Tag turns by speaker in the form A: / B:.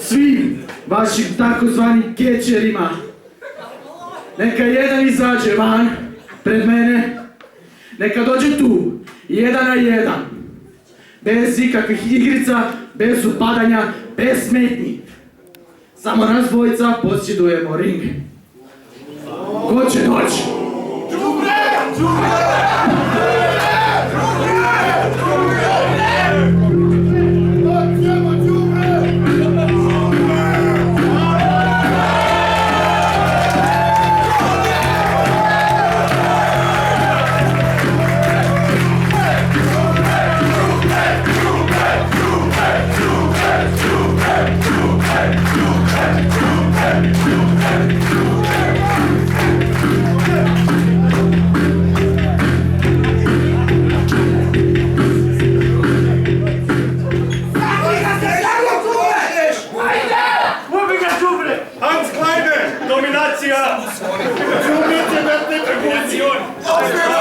A: svim vašim takozvanim kečerima. Neka jedan izađe van pred mene, neka dođe tu, 1-1, bez ikakvih igrica, bez upadanja, bez smetnji. Samo nas dvojica posjedujemo ring. Ko će doći?
B: Hans Kleine, Dominacija! Dominacija!